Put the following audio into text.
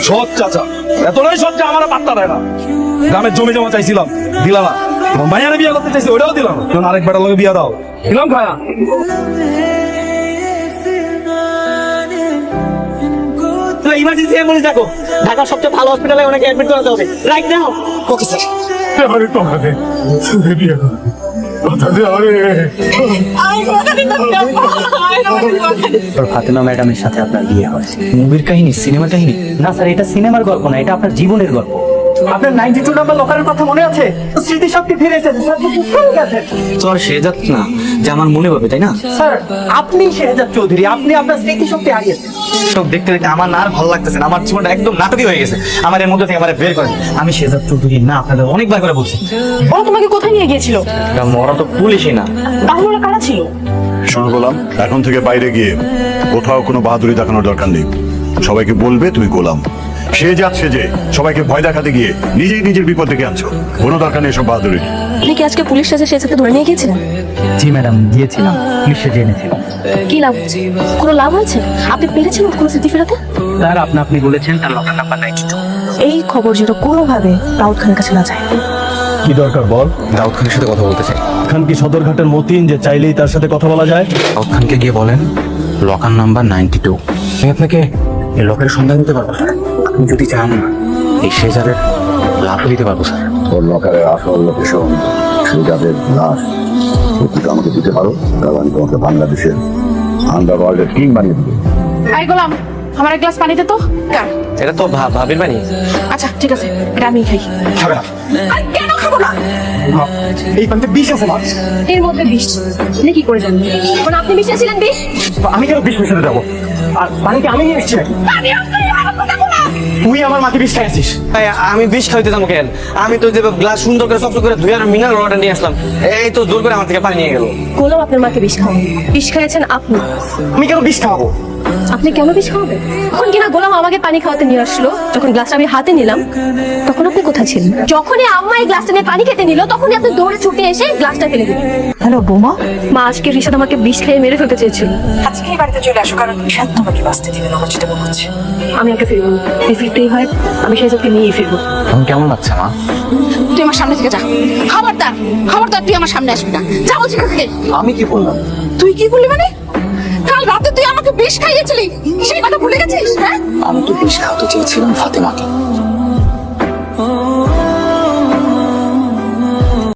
সৎ চাচা, এতটাই সৎ যে আমার পাত্তা দেয় না। গ্রামের জমি জমা চাইছিলাম, দিলা না। তোমার ভাইয়ারে বিয়ে করতে চাইছি, ওটাও দিলাম। তুমি আরেক বেটার লগে বিয়ে দাও, দিলাম খায়া। ইমার্জেন্সি অ্যাম্বুলেন্স ডাকো। ঢাকার সবচেয়ে ভালো হসপিটালে ওনাকে অ্যাডমিট করাতে হবে রাইট নাও। Okay sir. আমারে কথা দে, বিয়ে কর। কথা দে আরে। ফাতেমা ম্যাডামের সাথে আপনার বিয়ে হয়। মুভির কাহিনী, সিনেমার কাহিনী না স্যার, এটা সিনেমার গল্প না, এটা আপনার জীবনের গল্প। আপনার 92 নাম্বার লকারের কথা মনে আছে? স্মৃতি শক্তি ফিরে এসেছে স্যার। তো আর সে যাত না যে আমার মনে হবে, তাই না? স্যার আপনি শেহজাদ চৌধুরী, আপনি আপনার স্মৃতি শক্তি হারিয়েছেন। সব দেখতে দেখতে আমার না আর ভালো লাগতেছে না, আমার জীবনটা একদম নাটকই হয়ে গেছে। আমার এর মধ্যে থেকে আমার বের করেন। আমি শেহজাদ চৌধুরী না, আপনাদের অনেকবার করে বলছি। ওরা তোমাকে কোথায় নিয়ে গিয়েছিল? ওরা তো পুলিশই না। তাহলে ওরা কারা ছিল? শোনো গোলাম, এখন থেকে বাইরে গিয়ে কোথাও কোনো বাহাদুরি দেখানোর দরকার নেই। সবাইকে বলবে তুমি গোলাম। সে যাচ্ছে যে সবাইকে ভয় দেখাতে গিয়ে নিজেই নিজের বিপদ ডেকে আনছো। কোনো দরকার নেই এসব বাহাদুরি। আপনি কি আজকে পুলিশ স্টেশনে শেহজাদকে ধরে নিয়ে গিয়েছিলেন? জি ম্যাডাম, গিয়েছিলাম, পুলিশে জেনেছিলাম। কি লাভ হচ্ছে? কোনো লাভ হয়েছে? আপনি পেরেছেন কোনো স্মৃতি ফেরাতে? স্যার আপনি বলেছেন তার লকার নাম্বার 92। এই খবর যেন কোনোভাবে দাউদ খানের কাছে না যায়। কি দরকার বল? দাউদ খানের সাথে কথা বলতে চাই। খান কি সদরঘাটের মতিন যে চাইলেই তার সাথে কথা বলা যায়? দাউদ খানকে গিয়ে বলেন লকার নাম্বার 92। আমি আপনাকে এই লকারের সন্ধান দিতে পারবো স্যার। আপনি যদি চান এই শেহজাদের লাভ দিতে পারবো স্যার। ওর লকারের আসল লোকেশন, সে যাদের লাশ ওটুকু আমাকে দিতে পারো, তাহলে আমি তোমাকে বাংলাদেশের আন্ডারওয়ার্ল্ডের কিং বানিয়ে দেবো। আই গোলাম, আমার এক গ্লাস পানি দে তো। কার? এটা তো ভাবির বাড়ি। আচ্ছা ঠিক আছে, এটা আমি খাই। খাবে না? আরে কেন খাবো না? এই পানিতে বিষ আছে না? এর মধ্যে বিষ। আপনি কি করে জানেন? কারণ আপনি মিশিয়েছিলেন বিষ। আমি কেন বিষ মিশাতে যাবো? আর পানিকে আমি নিয়ে এসেছি নাকি? পানি আছে, আমার কথা বলা। তুই আমার মাকে বিষ খাইছিস। আমি বিষ খাইতে যাবো কেন? আমি তো গ্লাস সুন্দর করে চকচক করে ধুয়ে আর মিনারেল ওয়াটার নিয়ে আসলাম। এই তো জোর করে আমার থেকে পানি নিয়ে গেল। গোলাম আপনার মাকে বিষ খাওয়ান। বিষ খাইয়েছেন আপনি। আমি কেন বিষ খাওয়াবো? আপনি কেন বিষ খাওয়াবেন? তখন কিনা গোলাম আমাকে পানি খাওয়াতে নিয়ে আসলো, যখন গ্লাসটা আমি হাতে নিলাম তখন আপনি কোথায় ছিলেন? যখনই আম্মা এই গ্লাসটা নিয়ে পানি খেতে নিল তখনই আপনি দৌড়ে ছুটে এসে গ্লাসটা ফেলে দিলেন। হ্যালো বৌমা, মা আজকে রিশাদ আমাকে বিষ খেয়ে মেরে ফেলতে চেয়েছিল। আজকে এই বাড়িতে চলে আসো, কারণ রিশাদ তোমাকে বাঁচতে দিবে না, আমার যেটা মনে হচ্ছে। আমি ওকে ফিরবো না। যদি ফিরতেই হয় আমি শেহজাদকে নিয়েই ফিরবো। এখন কেমন লাগছে মা? তুই আমার সামনে থেকে যা। খবরদার খবরদার, তুই আমার সামনে আসবি না। যা বলছি এখান থেকে। আমি কি বললাম? তুই কি বললি মানে? কাল রাতে তুই আমাকে বিষ খাইয়েছিলি, সেই কথা ভুলে গেছিস? হ্যাঁ, আমি তো বিষ খাওয়াতে চেয়েছিলাম ফাতেমাকে।